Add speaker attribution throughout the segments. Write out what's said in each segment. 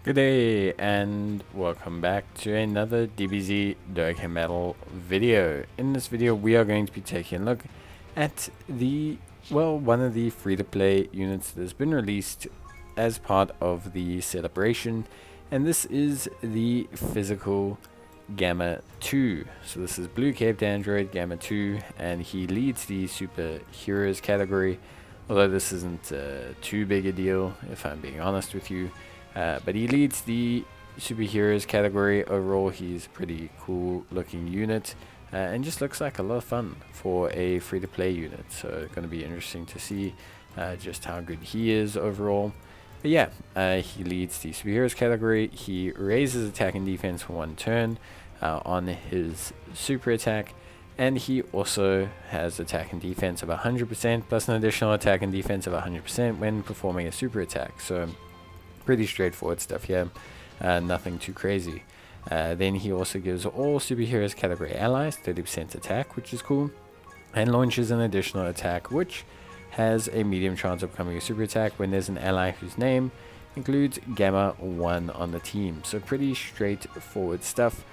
Speaker 1: Good day and welcome back to another DBZ Dokkan Metal video. In this video we are going to be taking a look at one of the free-to-play units that has been released as part of the celebration, and this is the physical Gamma 2. So this is Blue Caped Android Gamma 2, and he leads the superheroes category, although this isn't too big a deal if I'm being honest with you. But he leads the superheroes category. Overall, he's a pretty cool looking unit and just looks like a lot of fun for a free-to-play unit. So it's going to be interesting to see just how good he is overall. But yeah, he leads the superheroes category. He raises attack and defense for 1 turn on his super attack. And he also has attack and defense of 100% plus an additional attack and defense of 100% when performing a super attack. So pretty straightforward stuff here, nothing too crazy. Then he also gives all superheroes category allies 30% attack, which is cool, and launches an additional attack which has a medium chance of becoming a super attack when there's an ally whose name includes Gamma 1 on the team. So pretty straightforward stuff,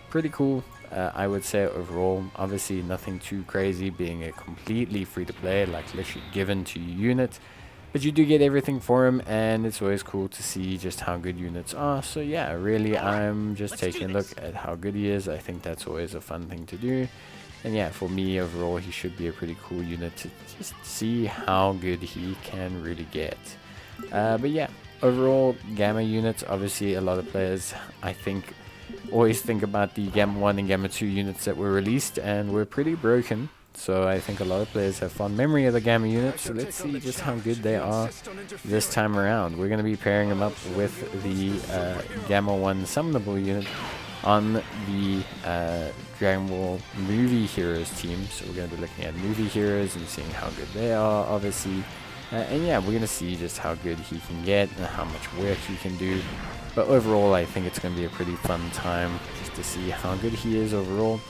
Speaker 1: pretty cool. I would say overall, obviously nothing too crazy, being a completely free to play, like literally given to your unit. But you do get everything for him, and it's always cool to see just how good units are. So yeah, really, I'm just taking a look at how good he is. I think that's always a fun thing to do. And yeah, for me, overall, he should be a pretty cool unit to just see how good he can really get. But yeah, overall, Gamma units, obviously a lot of players, I think, always think about the Gamma 1 and Gamma 2 units that were released and were pretty broken. So I think a lot of players have fond memory of the Gamma units, so let's see just how good they are this time around. We're going to be pairing them up with the Gamma 1 summonable unit on the Dragon Ball Movie Heroes team. So we're going to be looking at Movie Heroes and seeing how good they are, obviously. And yeah, we're going to see just how good he can get and how much work he can do. But overall, I think it's going to be a pretty fun time just to see how good he is overall.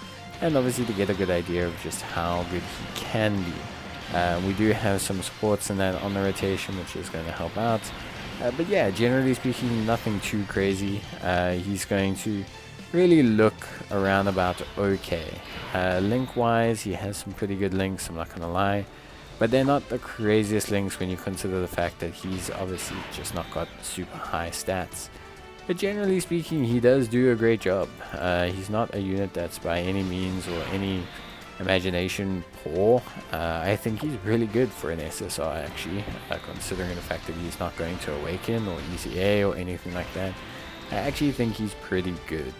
Speaker 1: And obviously to get a good idea of just how good he can be. We do have some supports in that on the rotation, which is going to help out. But yeah, generally speaking, nothing too crazy. He's going to really look around about okay. Link-wise, he has some pretty good links, I'm not going to lie. But they're not the craziest links when you consider the fact that he's obviously just not got super high stats. But generally speaking, he does do a great job. He's not a unit that's by any means or any imagination poor. I think he's really good for an SSR actually, considering the fact that he's not going to Awaken or ECA or anything like that. I actually think he's pretty good.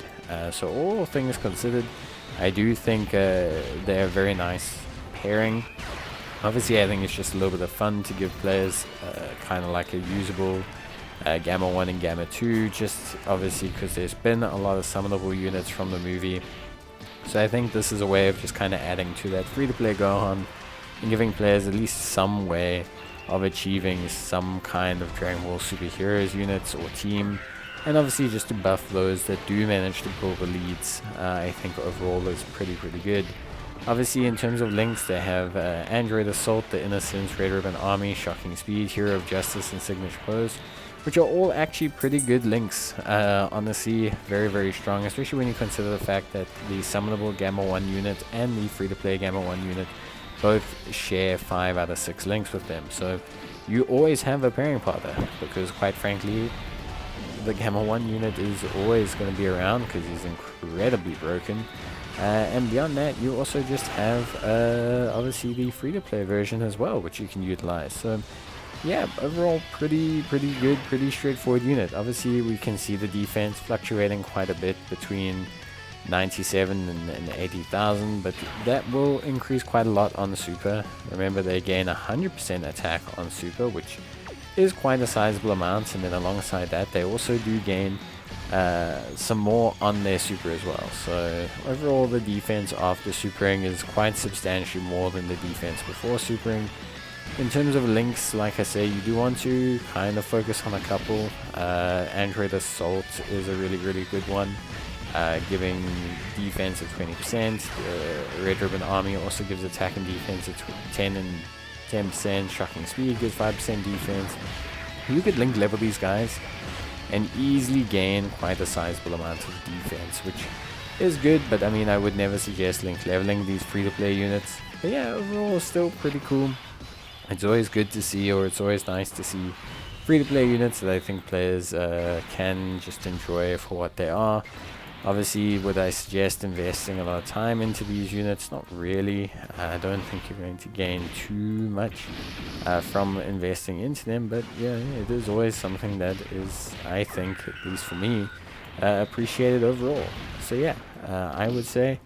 Speaker 1: So all things considered, I do think they're a very nice pairing. Obviously, I think it's just a little bit of fun to give players kind of like a usable Gamma 1 and Gamma 2, just obviously because there's been a lot of summonable units from the movie. So I think this is a way of just kind of adding to that free-to-play Gohan and giving players at least some way of achieving some kind of Dragon Ball superheroes units or team. And obviously just to buff those that do manage to pull the leads, I think overall is pretty good. Obviously, in terms of links, they have Android Assault, the Innocence, Red Ribbon Army, Shocking Speed, Hero of Justice, and Signature Pose, which are all actually pretty good links. Honestly, very strong, especially when you consider the fact that the summonable Gamma 1 unit and the free-to-play Gamma 1 unit both share 5 out of 6 links with them. So you always have a pairing partner, because quite frankly, the Gamma 1 unit is always going to be around because he's incredibly broken. And beyond that, you also just have obviously the free-to-play version as well, which you can utilize. So yeah, overall pretty good, pretty straightforward unit. Obviously we can see the defense fluctuating quite a bit between 97 and 80,000, but that will increase quite a lot on the super. Remember, they gain 100% attack on super, which is quite a sizable amount, and then alongside that they also do gain some more on their super as well. So overall the defense after supering is quite substantially more than the defense before supering. In terms of links, like I say, you do want to kind of focus on a couple. Android Assault is a really good one, giving defense at 20%. Red Ribbon Army also gives attack and defense at 10 and 10%. Shocking Speed gives 5% defense. You could link level these guys and easily gain quite a sizable amount of defense, which is good. But I mean, I would never suggest link leveling these free-to-play units. But yeah, overall still pretty cool. It's always good to see, or it's always nice to see free-to-play units that I think players can just enjoy for what they are. Obviously, would I suggest investing a lot of time into these units? Not really. I don't think you're going to gain too much from investing into them, but yeah, it is always something that is, I think, at least for me, appreciated overall. So yeah, I would say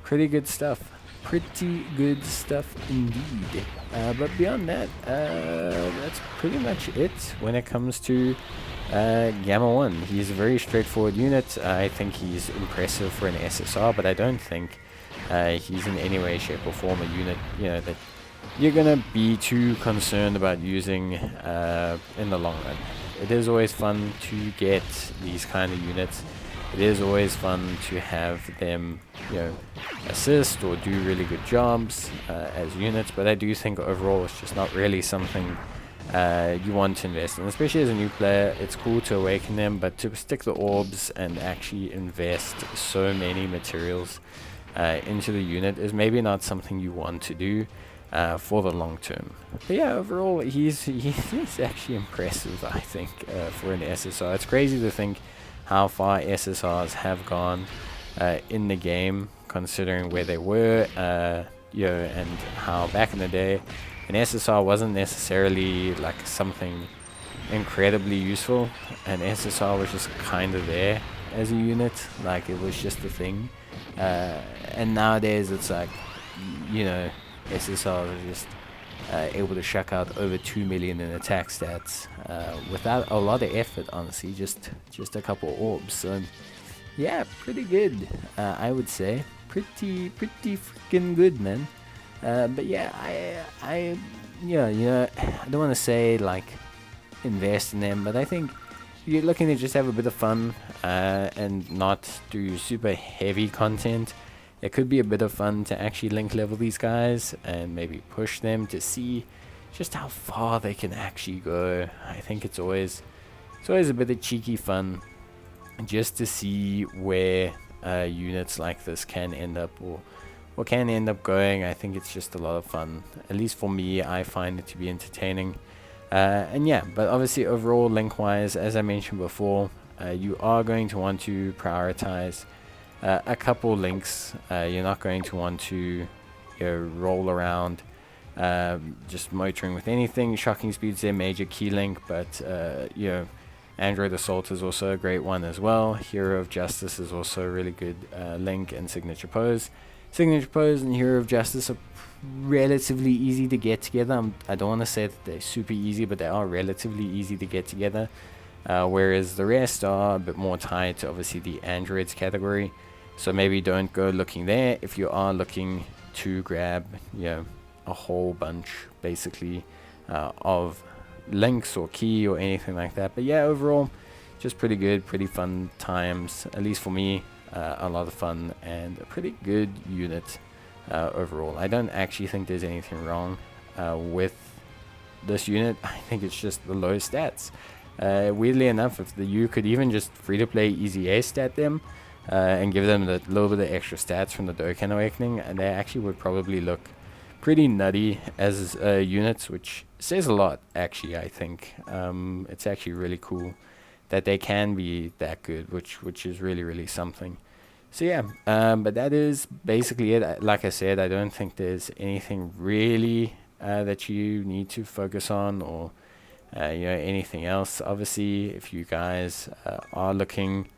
Speaker 1: pretty good stuff. Pretty good stuff indeed. But beyond that, that's pretty much it when it comes to Gamma 1. He's a very straightforward unit. I think he's impressive for an SSR, but I don't think he's in any way, shape or form a unit, you know, that you're gonna be too concerned about using in the long run. It is always fun to get these kind of units. It is always fun to have them, you know, assist or do really good jobs as units, but I do think overall it's just not really something you want to invest in. Especially as a new player, it's cool to awaken them, but to stick the orbs and actually invest so many materials into the unit is maybe not something you want to do for the long term. But yeah, overall he's actually impressive, I think, for an SSR. It's crazy to think how far SSRs have gone in the game, considering where they were, you know, and how back in the day an SSR wasn't necessarily like something incredibly useful. An SSR was just kind of there as a unit, like it was just a thing. And nowadays it's like, you know, SSRs are just able to shuck out over 2 million in attack stats without a lot of effort, honestly, just a couple orbs. So yeah, pretty good, I would say. Pretty freaking good, man. But yeah, I don't want to say like invest in them, but I think if you're looking to just have a bit of fun and not do super heavy content, it could be a bit of fun to actually link level these guys and maybe push them to see just how far they can actually go. I think it's always a bit of cheeky fun just to see where units like this can end up, or can end up going. I think it's just a lot of fun. At least for me, I find it to be entertaining. And yeah, but obviously overall link wise, as I mentioned before, you are going to want to prioritize a couple links. You're not going to want to, you know, roll around just motoring with anything. Shocking Speed's their major key link, but you know, Android Assault is also a great one as well. Hero of Justice is also a really good link, and Signature Pose. Signature Pose and Hero of Justice are relatively easy to get together. I don't want to say that they're super easy, but they are relatively easy to get together. Whereas the rest are a bit more tied to obviously the Androids category. So maybe don't go looking there if you are looking to grab, you know, a whole bunch basically of links or key or anything like that. But yeah, overall just pretty good, pretty fun times, at least for me. A lot of fun and a pretty good unit overall. I don't actually think there's anything wrong with this unit. I think it's just the low stats. Weirdly enough, if you could even just free to play easy A stat them and give them a little bit of extra stats from the Dokkan Awakening, and they actually would probably look pretty nutty as units, which says a lot actually. I think it's actually really cool that they can be that good, which is really something. So yeah, but that is basically it. Like I said, I don't think there's anything really that you need to focus on, or you know, anything else. Obviously, if you guys are looking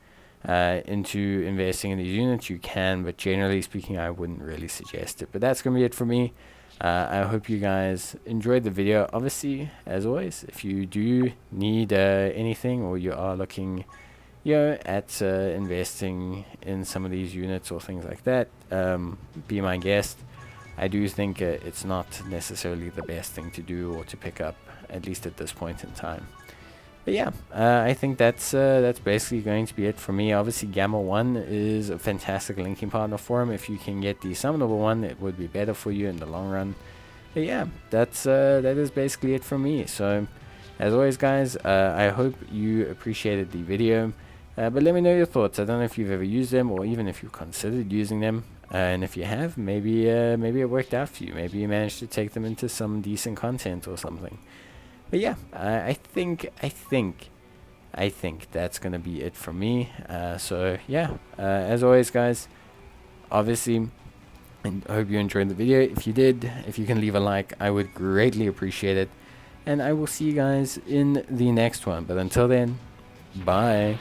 Speaker 1: into investing in these units, you can, but generally speaking, I wouldn't really suggest it. But that's gonna be it for me. I hope you guys enjoyed the video. Obviously, as always, if you do need anything, or you are looking, you know, at investing in some of these units or things like that, be my guest. I do think it's not necessarily the best thing to do or to pick up, at least at this point in time. But yeah, I think that's basically going to be it for me. Obviously, Gamma 1 is a fantastic linking partner for him. If you can get the summonable one, it would be better for you in the long run. But yeah, that is basically it for me. So As always, guys, I hope you appreciated the video, but let me know your thoughts. I don't know if you've ever used them, or even if you considered using them. And if you have, maybe it worked out for you. Maybe you managed to take them into some decent content or something. But yeah, I think that's gonna be it from me. So yeah, as always, guys, obviously, I hope you enjoyed the video. If you did, if you can leave a like, I would greatly appreciate it. And I will see you guys in the next one. But until then, bye.